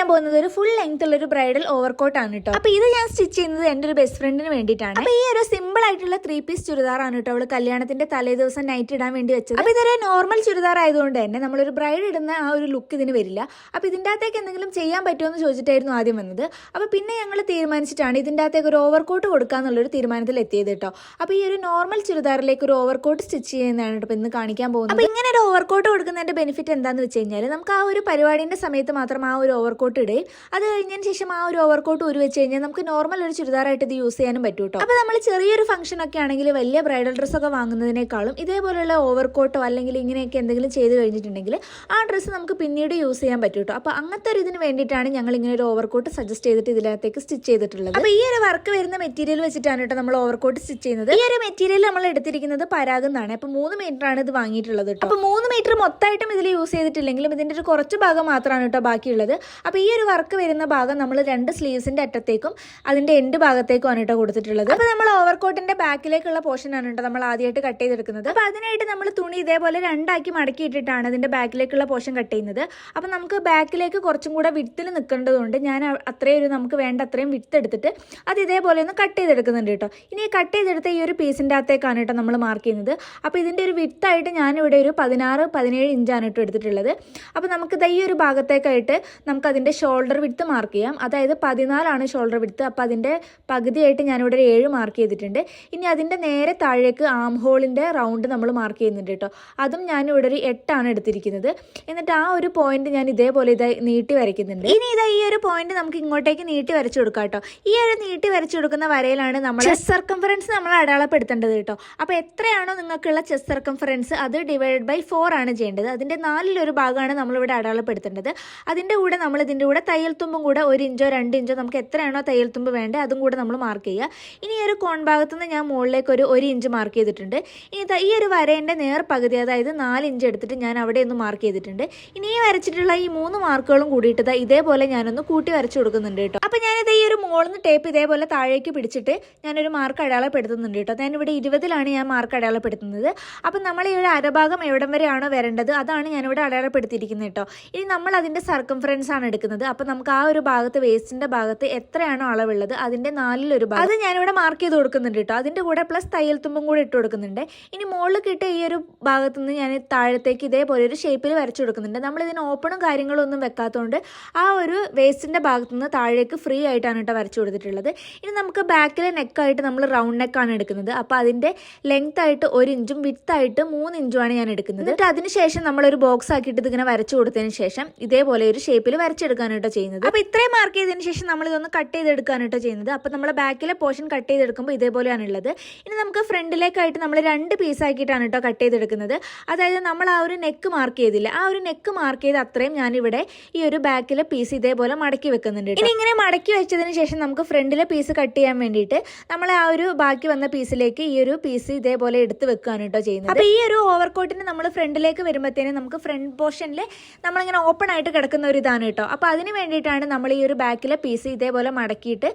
കാണിക്കാൻ പോകുന്നത് ഒരു ഫുൾ ലെങ്ത് ഉള്ള ഒരു ബ്രൈഡൽ ഓവർകോട്ട് ആണ് കേട്ടോ. അപ്പൊ ഇത് ഞാൻ സ്റ്റിച്ച് ചെയ്യുന്നത് എന്റെ ഒരു ബെസ്റ്റ് ഫ്രണ്ടിന് വേണ്ടിയിട്ടാണ്. അപ്പൊ ഈ ഒരു സിമ്പിൾ ആയിട്ടുള്ള 3 പീസ് ചുരിദാറാണ് കേട്ടോ അവള് കല്യാണത്തിന്റെ തലേ ദിവസം നൈറ്റ് ഇടാൻ വേണ്ടി വെച്ചത്. അപ്പൊ ഇതൊരു നോർമൽ ചുരിദാർ ആയതുകൊണ്ട് തന്നെ നമ്മളൊരു ബ്രൈഡ് ഇടുന്ന ആ ഒരു ലുക്ക് ഇതിന് വരില്ല. അപ്പൊ ഇതിന്റെ അകത്തേക്ക് എന്തെങ്കിലും ചെയ്യാൻ പറ്റുമോ എന്ന് ചോദിച്ചിട്ടായിരുന്നു ആദ്യം വന്നത്. അപ്പൊ പിന്നെ ഞങ്ങൾ തീരുമാനിച്ചിട്ടാണ് ഇതിന്റെ അകത്തേക്ക് ഒരു ഓവർകോട്ട് കൊടുക്കാന്നുള്ളൊരു തീരുമാനത്തിൽ എത്തിയത് കേട്ടോ. അപ്പൊ ഈ ഒരു നോർമൽ ചുരിദാറിലേക്ക് ഒരു ഓവർകോട്ട് സ്റ്റിച്ച് ചെയ്യുന്നതാണ് കേട്ടോ ഇന്ന് കാണിക്കാൻ പോകുന്നത്. അപ്പൊ ഇങ്ങനെ ഒരു ഓവർകോട്ട് കൊടുക്കുന്നതിന്റെ ബെനിഫിറ്റ് എന്താന്ന് വെച്ച് കഴിഞ്ഞാൽ നമുക്ക് ആ ഒരു പരിപാടിന്റെ സമയത്ത് മാത്രം ആ ഒരു ഓവർകോട്ട് ഇടുകയും അത് കഴിഞ്ഞതിന് ശേഷം ആ ഒരു ഓവർകോട്ട് ഉരു വെച്ച് കഴിഞ്ഞാൽ നമുക്ക് നോർമൽ ഒരു ചുരിദാറായിട്ട് ഇത് യൂസ് ചെയ്യാനും പറ്റും കേട്ടോ. അപ്പൊ നമ്മൾ ചെറിയൊരു ഫംഗ്ഷൻ ഒക്കെ ആണെങ്കിൽ വലിയ ബ്രൈഡൽ ഡ്രസ്സൊക്കെ വാങ്ങുന്നതിനേക്കാളും ഇതേപോലെയുള്ള ഓവർകോട്ടോ അല്ലെങ്കിൽ ഇങ്ങനെയൊക്കെ എന്തെങ്കിലും ചെയ്ത് കഴിഞ്ഞിട്ടുണ്ടെങ്കിൽ ആ ഡ്രസ്സ് നമുക്ക് പിന്നീട് യൂസ് ചെയ്യാൻ പറ്റും കേട്ടോ. അപ്പൊ അങ്ങനത്തെ ഒരു ഇതിന് വേണ്ടിയിട്ടാണ് ഞങ്ങൾ ഇങ്ങനെ ഒരു ഓവർകോട്ട് സജസ്റ്റ് ചെയ്തിട്ട് ഇതിനകത്തേക്ക് സ്റ്റിച്ച് ചെയ്തിട്ടുള്ളത്. അപ്പൊ ഈ ഒരു വർക്ക് വരുന്ന മെറ്റീരിയൽ വെച്ചിട്ടാണ് കേട്ടോ നമ്മൾ ഓവർകോട്ട് സ്റ്റിച്ച് ചെയ്യുന്നത്. ഈ ഒരു മെറ്റീരിയൽ നമ്മൾ എടുത്തിരിക്കുന്നത് പരാഗ് എന്നാണ്. അപ്പൊ 3 മീറ്റർ ആണ് ഇത് വാങ്ങിയിട്ടുള്ളത് കേട്ടോ. അപ്പൊ 3 മീറ്റർ മൊത്തമായിട്ടും ഇതിൽ യൂസ് ചെയ്തിട്ടില്ലെങ്കിലും ഇതിന്റെ ഒരു കുറച്ച് ഭാഗം മാത്രമാണ് കേട്ടോ ബാക്കിയുള്ളത്. അപ്പൊ ഈ ഒരു വർക്ക് വരുന്ന ഭാഗം നമ്മൾ 2 സ്ലീവ്സിന്റെ അറ്റത്തേക്കും അതിന്റെ എൻഡ് ഭാഗത്തേക്കുമാണ് കേട്ടോ കൊടുത്തിട്ടുള്ളത്. അപ്പൊ നമ്മൾ ഓവർകോട്ടിന്റെ ബാക്കിലേക്കുള്ള പോർഷൻ ആണ് കേട്ടോ നമ്മൾ ആദ്യമായിട്ട് കട്ട് ചെയ്തെടുക്കുന്നത്. അപ്പൊ അതിനായിട്ട് നമ്മൾ തുണി ഇതേപോലെ 2 ആക്കി മടക്കിയിട്ടിട്ടാണ് ഇതിന്റെ ബാക്കിലേക്കുള്ള പോർഷൻ കട്ട് ചെയ്യുന്നത്. അപ്പൊ നമുക്ക് ബാക്കിലേക്ക് കുറച്ചും കൂടെ വിട്ടിൽ നിൽക്കേണ്ടതുകൊണ്ട് ഞാൻ അത്രയും നമുക്ക് വേണ്ട അത്രയും വിട്ട് എടുത്തിട്ട് അത് ഇതേപോലെ ഒന്ന് കട്ട് ചെയ്തെടുക്കുന്നുണ്ട് കേട്ടോ. ഇനി കട്ട് ചെയ്തെടുത്ത ഈ ഒരു പീസിന്റെ അകത്തേക്കാണ് കേട്ടോ നമ്മൾ മാർക്ക് ചെയ്യുന്നത്. അപ്പൊ ഇതിന്റെ ഒരു വിട്ടായിട്ട് ഞാനിവിടെ ഒരു 16-17 ഇഞ്ചാണ് കേട്ടോ എടുത്തിട്ടുള്ളത്. അപ്പൊ നമുക്ക് ഈ ഒരു ഭാഗത്തേക്കായിട്ട് നമുക്ക് അതിന്റെ ഷോൾഡർ വിഡ്ത്ത് മാർക്ക് ചെയ്യാം. അതായത് 14 ഷോൾഡർ വിഡ്ത്ത്. അപ്പൊ അതിന്റെ പകുതിയായിട്ട് ഞാനിവിടെ ഒരു 7 മാർക്ക് ചെയ്തിട്ടുണ്ട്. ഇനി അതിന്റെ നേരെ താഴേക്ക് ആം ഹോളിന്റെ റൗണ്ട് നമ്മൾ മാർക്ക് ചെയ്യുന്നുണ്ട് കേട്ടോ. അതും ഞാനിവിടെ ഒരു 8 എടുത്തിരിക്കുന്നത്. എന്നിട്ട് ആ ഒരു പോയിന്റ് ഞാൻ ഇതേപോലെ നീട്ടി വരയ്ക്കുന്നുണ്ട്. ഇനി ഈ ഒരു പോയിന്റ് നമുക്ക് ഇങ്ങോട്ടേക്ക് നീട്ടി വരച്ചു കൊടുക്കാം കേട്ടോ. ഈ ഒരു നീട്ടി വരച്ചു കൊടുക്കുന്ന വരയിലാണ് നമ്മൾ ചെസ്റ്റ് സർക്കംഫറൻസ് നമ്മൾ അടയാളപ്പെടുത്തേണ്ടത് കേട്ടോ. അപ്പൊ എത്രയാണോ നിങ്ങൾക്കുള്ള ചെസ്റ്റ് സർക്കംഫറൻസ് അത് ഡിവൈഡ് ബൈ 4 ആണ് ചെയ്യേണ്ടത്. അതിന്റെ 4 ഭാഗമാണ് നമ്മളിവിടെ അടയാളപ്പെടുത്തേണ്ടത്. അതിന്റെ കൂടെ നമ്മൾ ഇതിന്റെ കൂടെ തയ്യൽ തുമ്പും കൂടെ 1 ഇഞ്ചോ 2 ഇഞ്ചോ നമുക്ക് എത്രയാണോ തയ്യൽ തുമ്പ് വേണ്ടത് അതും കൂടെ നമ്മൾ മാർക്ക് ചെയ്യുക. ഇനി ഈ ഒരു കോൺ ഭാഗത്ത് നിന്ന് ഞാൻ മുകളിലേക്ക് ഒരു 1 ഇഞ്ച് മാർക്ക് ചെയ്തിട്ടുണ്ട്. ഇനി ഈ ഒരു വരേന്റെ നേർ പകുതി അതായത് 4 ഇഞ്ച് എടുത്തിട്ട് ഞാൻ അവിടെ ഒന്ന് മാർക്ക് ചെയ്തിട്ടുണ്ട്. ഇനി ഈ വരച്ചിട്ടുള്ള ഈ 3 മാർക്കുകളും കൂടിയിട്ട് ഇതേപോലെ ഞാനൊന്ന് കൂട്ടി വരച്ചു കൊടുക്കുന്നുണ്ട് കേട്ടോ. അപ്പൊ ഞാനിത് ഈ ഒരു മുകളിൽ ടേപ്പ് ഇതേപോലെ താഴേക്ക് പിടിച്ചിട്ട് ഞാനൊരു മാർക്ക് അടയാളപ്പെടുത്തുന്നുണ്ട് കേട്ടോ. ഞാനിവിടെ 20-ലാണ് ഞാൻ മാർക്ക് അടയാളപ്പെടുത്തുന്നത്. അപ്പൊ നമ്മൾ ഈ ഒരു അരഭാഗം എവിടം വരെയാണോ വരേണ്ടത് അതാണ് ഞാനിവിടെ അടയാളപ്പെടുത്തിയിരിക്കുന്നത് കേട്ടോ. ഇനി നമ്മൾ അതിന്റെ സർക്കംഫറൻസ് ആണ് എടുക്കുന്നത്. അപ്പൊ നമുക്ക് ആ ഒരു ഭാഗത്ത് വേസ്റ്റിന്റെ ഭാഗത്ത് എത്രയാണോ അളവുള്ളത് അതിന്റെ 4 ഭാഗം അത് ഞാനിവിടെ മാർക്ക് ചെയ്ത് കൊടുക്കുന്നുണ്ട് കേട്ടോ. അതിന്റെ കൂടെ പ്ലസ് തയ്യൽ തുമ്പും കൂടെ ഇട്ട് കൊടുക്കുന്നുണ്ട്. ഇനി മുകളിൽ കിട്ടിയ ഈ ഒരു ഭാഗത്ത് നിന്ന് ഞാൻ താഴത്തേക്ക് ഇതേപോലെ ഒരു ഷേപ്പിൽ വരച്ചു കൊടുക്കുന്നുണ്ട്. നമ്മൾ ഇതിന് ഓപ്പണും കാര്യങ്ങളും ഒന്നും വെക്കാത്തതുകൊണ്ട് ആ ഒരു വേസ്റ്റിന്റെ ഭാഗത്ത് നിന്ന് താഴേക്ക് ഫ്രീ ആയിട്ടാണ് കേട്ടോ വരച്ചു കൊടുത്തിട്ടുള്ളത്. ഇനി നമുക്ക് ബാക്കിലെ നെക്കായിട്ട് നമ്മൾ റൗണ്ട് നെക്കാണ് എടുക്കുന്നത്. അപ്പൊ അതിന്റെ ലെങ്ത് ആയിട്ട് 1 ഇഞ്ചും വിഡ്ത്ത് ആയിട്ട് 3 ഇഞ്ചുമാണ് ഞാൻ എടുക്കുന്നത്. എന്നിട്ട് അതിനുശേഷം നമ്മളൊരു ബോക്സ് ആക്കിയിട്ട് ഇതിങ്ങനെ വരച്ചു കൊടുത്തതിന് ശേഷം ഇതേപോലെ ഒരു ഷേപ്പിൽ വരച്ചെടുക്കാണ് കേട്ടോ ചെയ്യുന്നത്. അപ്പൊ ഇത്രയും മാർക്ക് ചെയ്തതിന് ശേഷം നമ്മൾ ഇതൊന്ന് കട്ട് ചെയ്തെടുക്കാണ് കേട്ടോ ചെയ്യുന്നത്. അപ്പൊ നമ്മളെ ബാക്കിലെ പോർഷൻ കട്ട് ചെയ്തെടുക്കുമ്പോൾ ഇതേപോലെയാണ് ഉള്ളത്. ഇനി നമുക്ക് ഫ്രണ്ടിലേക്കായിട്ട് നമ്മൾ 2 പീസ് ആക്കിയിട്ടാണ് കേട്ടോ കട്ട് ചെയ്തെടുക്കുന്നത്. അതായത് നമ്മൾ ആ ഒരു നെക്ക് മാർക്ക് ചെയ്തില്ല, ആ ഒരു നെക്ക് മാർക്ക് ചെയ്ത് അത്രയും ഞാനിവിടെ ഈ ഒരു ബാക്കിലെ പീസ് ഇതേപോലെ മടക്കി വെക്കുന്നുണ്ട്. ഇനി ഇങ്ങനെ മടക്കി വെച്ചതിന് ശേഷം നമുക്ക് ഫ്രണ്ടിലെ പീസ് കട്ട് ചെയ്യാൻ വേണ്ടിയിട്ട് നമ്മൾ ആ ഒരു ബാക്കി വന്ന പീസിലേക്ക് ഈ ഒരു പീസ് ഇതേപോലെ എടുത്ത് വെക്കുകയാണ് കേട്ടോ ചെയ്യുന്നത്. അപ്പൊ ഈ ഒരു ഓവർകോട്ടിന് നമ്മൾ ഫ്രണ്ടിലേക്ക് വരുമ്പോഴത്തേനും നമുക്ക് ഫ്രണ്ട് പോർഷനിൽ നമ്മളിങ്ങനെ ഓപ്പൺ ആയിട്ട് കിടക്കുന്ന ഒരു ഇതാണ് കേട്ടോ. അപ്പൊ അതിന് വേണ്ടിയിട്ടാണ് നമ്മൾ ഈ ഒരു ബാക്കിലെ പീസ് ഇതേപോലെ മടക്കിയിട്ട്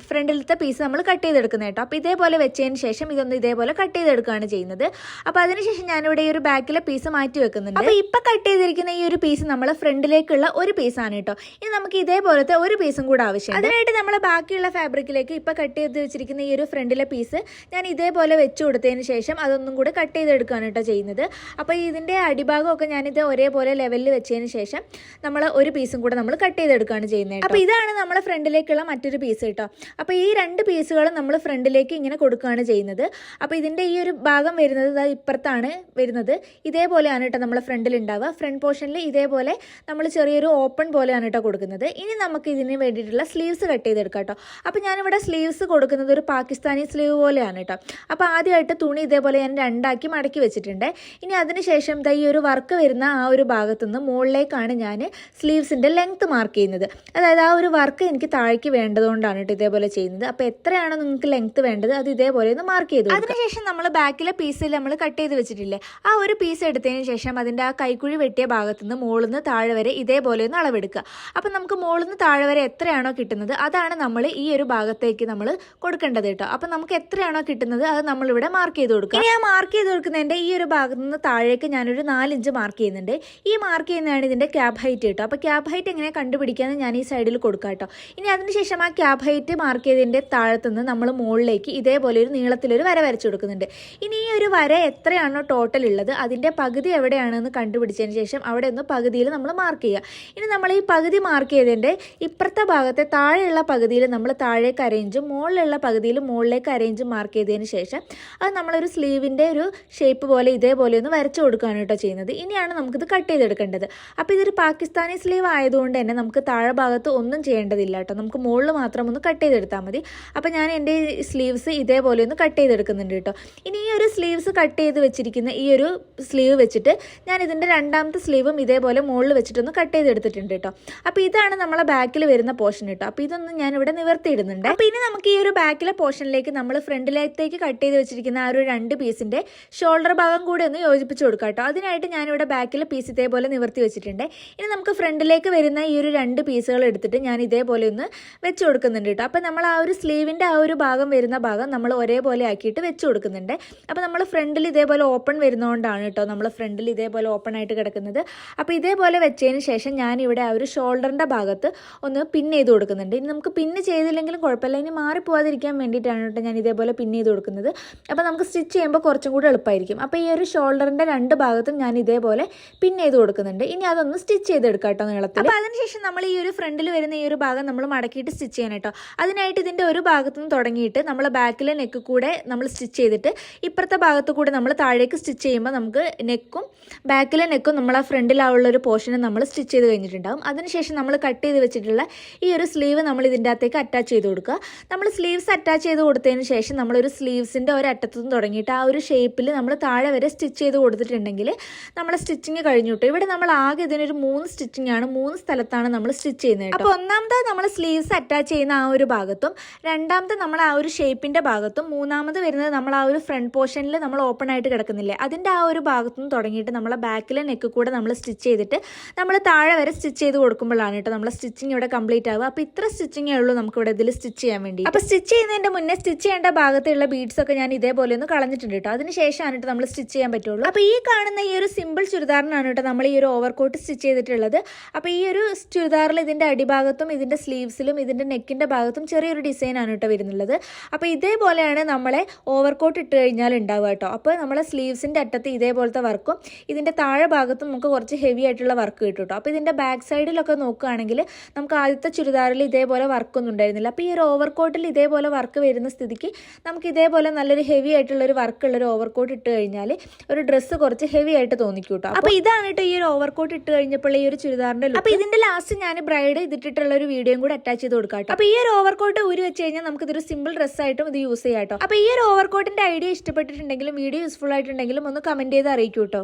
ഫ്രണ്ടിലത്തെ പീസ് നമ്മൾ കട്ട് ചെയ്തെടുക്കുന്നത് കേട്ടോ. അപ്പൊ ഇതേപോലെ വെച്ചതിന് ശേഷം ഇതൊന്ന് ഇതേപോലെ കട്ട് ചെയ്തെടുക്കുകയാണ് ചെയ്യുന്നത്. അപ്പൊ അതിനുശേഷം ഞാനിവിടെ ഈ ഒരു ബാക്കിലെ പീസ് മാറ്റി വെക്കുന്നുണ്ട്. അപ്പൊ ഇപ്പൊ കട്ട് ചെയ്തിരിക്കുന്ന ഈ ഒരു പീസ് നമ്മൾ ഫ്രണ്ടിലേക്കുള്ള ഒരു പീസാണ് കേട്ടോ. ഇനി നമുക്ക് ഇതേപോലത്തെ ഒരു പീസും കൂടെ ആവശ്യം. അതിനായിട്ട് നമ്മൾ ബാക്കിയുള്ള ഫാബ്രിക്കിലേക്ക് ഇപ്പൊ കട്ട് ചെയ്ത് വെച്ചിരിക്കുന്ന ഈ ഒരു ഫ്രണ്ടിലെ പീസ് ഞാൻ ഇതേപോലെ വെച്ചു കൊടുത്തതിന് ശേഷം അതൊന്നും കൂടെ കട്ട് ചെയ്തെടുക്കുകയാണ് കേട്ടോ ചെയ്യുന്നത്. അപ്പൊ ഇതിന്റെ അടിഭാഗമൊക്കെ ഞാനിത് ഒരേപോലെ ലെവലിൽ വെച്ചതിന് ശേഷം നമ്മൾ ഒരു പീസും കൂടെ നമ്മൾ കട്ട് ചെയ്തെടുക്കുകയാണ് ചെയ്യുന്നത്. അപ്പൊ ഇതാണ് നമ്മളെ ഫ്രണ്ടിലേക്കുള്ള മറ്റൊരു പീസ് കേട്ടോ. അപ്പൊ ഈ 2 പീസുകളും നമ്മൾ ഫ്രണ്ടിലേക്ക് ഇങ്ങനെ കൊടുക്കുകയാണ് ചെയ്യുന്നത്. അപ്പൊ ഇതിന്റെ ഈ ഒരു ഭാഗം വരുന്നത് ഇപ്പുറത്താണ് വരുന്നത്. ഇതേപോലെയാണ് കേട്ടോ നമ്മളെ ഫ്രണ്ടിൽ ഉണ്ടാവുക. ഫ്രണ്ട് പോർഷനിൽ ഇതേപോലെ നമ്മൾ ചെറിയൊരു ഓപ്പൺ പോലെയാണ് കേട്ടോ കൊടുക്കുന്നത്. ഇനി നമുക്ക് ഇതിന് വേണ്ടിയിട്ടുള്ള സ്ലീവ്സ് കട്ട് ചെയ്തെടുക്കാം കേട്ടോ. അപ്പോൾ ഞാനിവിടെ സ്ലീവ്സ് കൊടുക്കുന്നത് ഒരു പാകിസ്ഥാനി സ്ലീവ് പോലെയാണ് കേട്ടോ. അപ്പോൾ ആദ്യമായിട്ട് തുണി ഇതേപോലെ ഞാൻ 2 ആക്കി മടക്കി വെച്ചിട്ടുണ്ട്. ഇനി അതിനുശേഷം ഈ ഒരു വർക്ക് വരുന്ന ആ ഒരു ഭാഗത്തു നിന്ന് മുകളിലേക്കാണ് ഞാൻ സ്ലീവ്സിൻ്റെ ലെങ്ത്ത് മാർക്ക് ചെയ്യുന്നത്. അതായത് ആ ഒരു വർക്ക് എനിക്ക് താഴേക്ക് വേണ്ടതുകൊണ്ടാണ് കേട്ടോ ഇതേപോലെ ചെയ്യുന്നത്. അപ്പോൾ എത്രയാണോ നിങ്ങൾക്ക് ലെങ്ത്ത് വേണ്ടത് അത് ഇതേപോലെ ഒന്ന് മാർക്ക് ചെയ്തു. അതിനുശേഷം നമ്മൾ ബാക്കിലെ പീസിൽ നമ്മൾ കട്ട് ചെയ്ത് വെച്ചിട്ടില്ലേ, ആ ഒരു പീസ് എടുത്തതിന് ശേഷം അതിൻ്റെ ആ കൈക്കുഴി വെട്ടിയ ഭാഗത്തു നിന്ന് മുകളിൽ നിന്ന് താഴെ വരെ ഇതേപോലെ ഒന്ന് അളവെടുക്കുക. അപ്പം നമുക്ക് മുകളിൽ നിന്ന് താഴെ വരെ എത്രയാണോ കിട്ടുന്നത് അതാണ് നമ്മൾ ഈ ഒരു ഭാഗത്തേക്ക് നമ്മൾ കൊടുക്കേണ്ടത് കേട്ടോ. അപ്പം നമുക്ക് എത്രയാണോ കിട്ടുന്നത് അത് നമ്മളിവിടെ മാർക്ക് ചെയ്ത് കൊടുക്കുക. ഇനി ആ മാർക്ക് ചെയ്ത് കൊടുക്കുന്നതിൻ്റെ ഈ ഒരു ഭാഗത്ത് നിന്ന് താഴേക്ക് ഞാനൊരു 4 ഇഞ്ച് മാർക്ക് ചെയ്യുന്നുണ്ട്. ഈ മാർക്ക് ചെയ്യുന്നതാണ് ഇതിൻ്റെ ക്യാബ് ഹൈറ്റ് കേട്ടോ. അപ്പോൾ ക്യാബ് ഹൈറ്റ് എങ്ങനെ കണ്ടുപിടിക്കാമെന്ന് ഞാൻ ഈ സൈഡിൽ കൊടുക്കാം കേട്ടോ. ഇനി അതിനുശേഷം ആ ക്യാബ് ഹൈറ്റ് മാർക്ക് ചെയ്തതിൻ്റെ താഴത്തുനിന്ന് നമ്മൾ മുകളിലേക്ക് ഇതേപോലെ ഒരു നീളത്തിലൊരു വര വരച്ചു കൊടുക്കുന്നുണ്ട്. ഇനി ഈ ഒരു വര എത്രയാണോ ടോട്ടൽ ഉള്ളത് അതിൻ്റെ പകുതി എവിടെയാണെന്ന് കണ്ടുപിടിച്ചതിന് ശേഷം അവിടെ ഒന്ന് പകുതിയിൽ നമ്മൾ മാർക്ക് ചെയ്യുക. ഇനി നമ്മൾ ഈ പകുതി മാർക്ക് ചെയ്തതിൻ്റെ ഇപ്പുറത്തെ ഭാഗത്തെ താഴെയുള്ള പകുതിയിൽ നമ്മൾ താഴേക്ക് അരേഞ്ചും മുകളിലുള്ള പകുതിയിൽ മുകളിലേക്ക് അരേഞ്ചും മാർക്ക് ചെയ്തതിന് ശേഷം അത് നമ്മളൊരു സ്ലീവിൻ്റെ ഒരു ഷേപ്പ് പോലെ ഇതേപോലെ ഒന്ന് വരച്ചു കൊടുക്കുകയാണ് കേട്ടോ ചെയ്യുന്നത്. ഇനിയാണ് നമുക്കിത് കട്ട് ചെയ്തെടുക്കേണ്ടത്. അപ്പോൾ ഇതൊരു പാകിസ്ഥാനി സ്ലീവ് ആയതുകൊണ്ട് തന്നെ നമുക്ക് താഴെ ഭാഗത്ത് ഒന്നും ചെയ്യേണ്ടതില്ല കേട്ടോ. നമുക്ക് മുകളിൽ മാത്രം ഒന്ന് കട്ട് ചെയ്തെടുത്താൽ മതി. അപ്പോൾ ഞാൻ എൻ്റെ സ്ലീവ്സ് ഇതേപോലെ ഒന്ന് കട്ട് ചെയ്തെടുക്കുന്നുണ്ട് കേട്ടോ. ഇനി ഈ ഒരു സ്ലീവ്സ് കട്ട് ചെയ്ത് വെച്ചിരിക്കുന്ന ഈ ഒരു സ്ലീവ് വെച്ചിട്ട് ഞാൻ ഇതിൻ്റെ രണ്ടാമത്തെ സ്ലീവും ഇതേപോലെ മുകളിൽ വെച്ചിട്ടൊന്ന് കട്ട് ചെയ്തെടുത്തിട്ടുണ്ട് കേട്ടോ. അപ്പോൾ ഇതാണ് നമ്മളെ ബാക്കിൽ വരുന്ന പോർഷൻ കേട്ടോ. അപ്പോൾ ഇതൊന്നും ഞാൻ ഇവിടെ നിവർത്തിയിടുന്നുണ്ട്. അപ്പോൾ ഇനി നമുക്ക് ഈ ഒരു ബാക്കിലെ പോർഷനിലേക്ക് നമ്മൾ ഫ്രണ്ടിലേക്ക് കട്ട് ചെയ്ത് വെച്ചിരിക്കുന്ന ആ ഒരു 2 പീസിൻ്റെ ഷോൾഡർ ഭാഗം കൂടി ഒന്ന് യോജിപ്പിച്ച് കൊടുക്കാം കേട്ടോ. അതിനായിട്ട് ഞാനിവിടെ ബാക്കിലെ പീസ് ഇതേപോലെ നിവർത്തി വെച്ചിട്ടുണ്ട്. ഇനി നമുക്ക് ഫ്രണ്ടിലേക്ക് വരുന്ന ഈ ഒരു 2 പീസുകൾ എടുത്തിട്ട് ഞാൻ ഇതേപോലെ ഒന്ന് വെച്ച് കൊടുക്കുന്നുണ്ട് കേട്ടോ. അപ്പോൾ നമ്മൾ ആ ഒരു സ്ലീവിൻ്റെ ആ ഒരു ഭാഗം വരുന്ന ഭാഗം നമ്മൾ ഒരേപോലെ ആക്കിയിട്ട് വെച്ച് കൊടുക്കുന്നുണ്ട്. അപ്പോൾ നമ്മൾ ഫ്രണ്ടിൽ ഇതേപോലെ ഓപ്പൺ വരുന്നതുകൊണ്ടാണ് കേട്ടോ നമ്മൾ ഫ്രണ്ടിൽ ഇതേപോലെ ഓപ്പൺ ആയിട്ട് കിടക്കുന്നത്. അപ്പോൾ ഇതേപോലെ വെച്ചതിന് ശേഷം ഞാനിവിടെ ആ ഒരു ഷോൾഡറിൻ്റെ ഭാഗത്ത് ഒന്ന് പിൻ ചെയ്ത് കൊടുക്കുന്നുണ്ട്. ഇനി നമുക്ക് പിന്ന് ചെയ്തില്ലെങ്കിലും കുഴപ്പമില്ല, ഇനി മാറിപ്പോവാതിരിക്കാൻ വേണ്ടിയിട്ടാണ് കേട്ടോ ഞാൻ ഇതേപോലെ പിൻ ചെയ്ത് കൊടുക്കുന്നത്. അപ്പോൾ നമുക്ക് സ്റ്റിച്ച് ചെയ്യുമ്പോൾ കുറച്ചും കൂടി എളുപ്പമായിരിക്കും. അപ്പോൾ ഈ ഒരു ഷോൾഡറിൻ്റെ 2 ഭാഗത്തും ഞാൻ ഇതേപോലെ പിൻ ചെയ്ത് കൊടുക്കുന്നുണ്ട്. ഇനി അതൊന്ന് സ്റ്റിച്ച് ചെയ്തെടുക്കാം കേട്ടോ നീളത്തിൽ. അപ്പോൾ അതിനുശേഷം നമ്മൾ ഈ ഒരു ഫ്രണ്ടിൽ വരുന്ന ഈ ഒരു ഭാഗം നമ്മൾ മടക്കിയിട്ട് സ്റ്റിച്ച് ചെയ്യണം കേട്ടോ. അതിനായിട്ട് ഇതിൻ്റെ ഒരു ഭാഗത്തു നിന്ന് തുടങ്ങിയിട്ട് നമ്മൾ ബാക്കിലെ നെക്ക് കൂടെ നമ്മൾ സ്റ്റിച്ച് ചെയ്തിട്ട് ഇപ്പുറത്തെ ഭാഗത്ത് കൂടെ നമ്മൾ താഴേക്ക് സ്റ്റിച്ച് ചെയ്യുമ്പോൾ നമുക്ക് നെക്കും ബാക്കിലെ നെക്കും നമ്മൾ ആ ഫ്രണ്ടിലുള്ള ഒരു പോർഷനും നമ്മൾ സ്റ്റിച്ച് ചെയ്ത് കഴിഞ്ഞിട്ടുണ്ടാകും. അതിനുശേഷം നമ്മൾ കട്ട് ചെയ്ത് വെച്ചിട്ടുള്ള ഈ ഒരു സ്ലീവ് നമ്മൾ ഇതിൻ്റെ അകത്തേക്ക് അറ്റാച്ച് ചെയ്ത് കൊടുക്കുക. നമ്മൾ സ്ലീവ്സ് അറ്റാച്ച് ചെയ്ത് കൊടുത്തതിന് ശേഷം നമ്മളൊരു സ്ലീവ്സിൻ്റെ ഒരറ്റത്തുനിന്ന് തുടങ്ങിയിട്ട് ആ ഒരു ഷേപ്പിൽ നമ്മൾ താഴെ വരെ സ്റ്റിച്ച് ചെയ്ത് കൊടുത്തിട്ടുണ്ടെങ്കിൽ നമ്മുടെ സ്റ്റിച്ചിങ് കഴിഞ്ഞു കിട്ടും. ഇവിടെ നമ്മൾ ആകെ ഇതിനൊരു 3 സ്റ്റിച്ചിങ് ആണ്, 3 സ്ഥലത്താണ് നമ്മൾ സ്റ്റിച്ച് ചെയ്യുന്നത്. അപ്പോൾ ഒന്നാമത് നമ്മൾ സ്ലീവ്സ് അറ്റാച്ച് ചെയ്യുന്ന ആ ഒരു ഭാഗത്തും, രണ്ടാമത് നമ്മൾ ആ ഒരു ഷേപ്പിൻ്റെ ഭാഗത്തും, മൂന്നാമത് വരുന്നത് നമ്മൾ ആ ഒരു ഫ്രണ്ട് പോർഷനിൽ നമ്മൾ ഓപ്പൺ ആയിട്ട് കിടക്കുന്നില്ലേ അതിൻ്റെ ആ ഒരു ഭാഗത്തുനിന്ന് തുടങ്ങിയിട്ട് നമ്മളെ ബാക്കിലെ നെക്ക് കൂടെ നമ്മൾ സ്റ്റിച്ച് ചെയ്തിട്ട് നമ്മൾ താഴെ വരെ സ്റ്റിച്ച് ചെയ്ത് കൊടുക്കുമ്പോഴാണ് കേട്ടോ നമ്മളെ സ്റ്റിച്ചിങ് ഇവിടെ കംപ്ലീറ്റ് ആവുക. അപ്പോൾ ഇത്ര സ്റ്റിച്ചിങ്ങേ ഉള്ളൂ നമുക്ക് ഇവിടെ ഇതിൽ സ്റ്റിച്ച് ചെയ്യാൻ വേണ്ടി. അപ്പോൾ സ്റ്റിച്ച് ചെയ്യുന്നതിൻ്റെ മുന്നേ സ്റ്റിച്ച് ചെയ്യേണ്ട ഭാഗത്തുള്ള ബീഡ്സ് ഒക്കെ ഞാൻ ഇതേപോലെ ഒന്ന് കളഞ്ഞിട്ടുണ്ട് കേട്ടോ. അതിന് ശേഷമാണ് കേട്ടോ നമ്മൾ സ്റ്റിച്ച് ചെയ്യാൻ പറ്റുള്ളൂ. അപ്പോൾ ഈ കാണുന്ന ഈ ഒരു സിമ്പിൾ ചുരിദാറിനാണ് കേട്ടോ നമ്മൾ ഈ ഒരു ഓവർകോട്ട് സ്റ്റിച്ച് ചെയ്തിട്ടുള്ളത്. അപ്പോൾ ഈ ഒരു ചുരിദാറിൽ ഇതിൻ്റെ അടിഭാഗത്തും ഇതിൻ്റെ സ്ലീവ്സിലും ഇതിൻ്റെ നെക്കിൻ്റെ ഭാഗത്തും ചെറിയൊരു ഡിസൈനാണ് കേട്ടോ വരുന്നുള്ളത്. അപ്പോൾ ഇതേപോലെയാണ് നമ്മളെ ഓവർകോട്ട് ഇട്ട് കഴിഞ്ഞാൽ ഉണ്ടാവുക കേട്ടോ. അപ്പോൾ നമ്മളെ സ്ലീവ്സിൻ്റെ അറ്റത്ത് ഇതേപോലത്തെ വർക്കും ഇതിൻ്റെ താഴെ ഭാഗത്തും നമുക്ക് കുറച്ച് ഹെവി ആയിട്ടുള്ള വർക്ക് കിട്ടും കേട്ടോ. അപ്പോൾ ഇതിൻ്റെ ബാക്ക് സൈഡിലൊക്കെ നോക്കുകയാണെങ്കിൽ നമുക്ക് ആദ്യത്തെ ചുരിദാറിൽ ഇതേപോലെ വർക്കൊന്നും ഉണ്ടായിരുന്നില്ല. അപ്പോൾ ഈ ഒരു ഓവർകോട്ടിൽ ഇതേപോലെ വർക്ക് വരുന്ന സ്ഥിതിക്ക് നമുക്ക് ഇതേപോലെ നല്ലൊരു ഹെവി ആയിട്ടുള്ളൊരു വർക്കുള്ളൊരു ഓവർകോട്ട് ഇട്ട് കഴിഞ്ഞാൽ ഒരു ഡ്രസ്സ് കുറച്ച് ഹെവി ആയിട്ട് തോന്നിക്കും കേട്ടോ. അപ്പോൾ ഇതാണ് കേട്ടോ ഈ ഒരു ഓവർകോട്ട് ഇട്ട് കഴിഞ്ഞപ്പോൾ ഈ ഒരു ചുരിദാറിൻ്റെ ലുക്ക്. അപ്പോൾ ഇതിൻ്റെ ലാസ്റ്റ് ഞാൻ ബ്രൈഡ് ഇതിട്ടിട്ടുള്ള ഒരു വീഡിയോയും കൂടി അറ്റാച്ച് ചെയ്ത് കൊടുക്കാം കേട്ടോ. അപ്പോൾ ഈ ഒരു ഓവർകോട്ട് ഊരി വെച്ച് കഴിഞ്ഞാൽ നമുക്ക് ഇതൊരു സിമ്പിൾ ഡ്രസ്സായിട്ടും ഇത് യൂസ് ചെയ്യാം കേട്ടോ. അപ്പോൾ ഈ ഒരു ഓവർകോട്ടിൻ്റെ ഐഡിയ ഇഷ്ടപ്പെട്ടിട്ടുണ്ടെങ്കിലും വീഡിയോ യൂസ്ഫുൾ ആയിട്ടുണ്ടെങ്കിലും ഒന്ന് കമൻറ്റ് ചെയ്ത് അറിയിക്കൂ കേട്ടോ.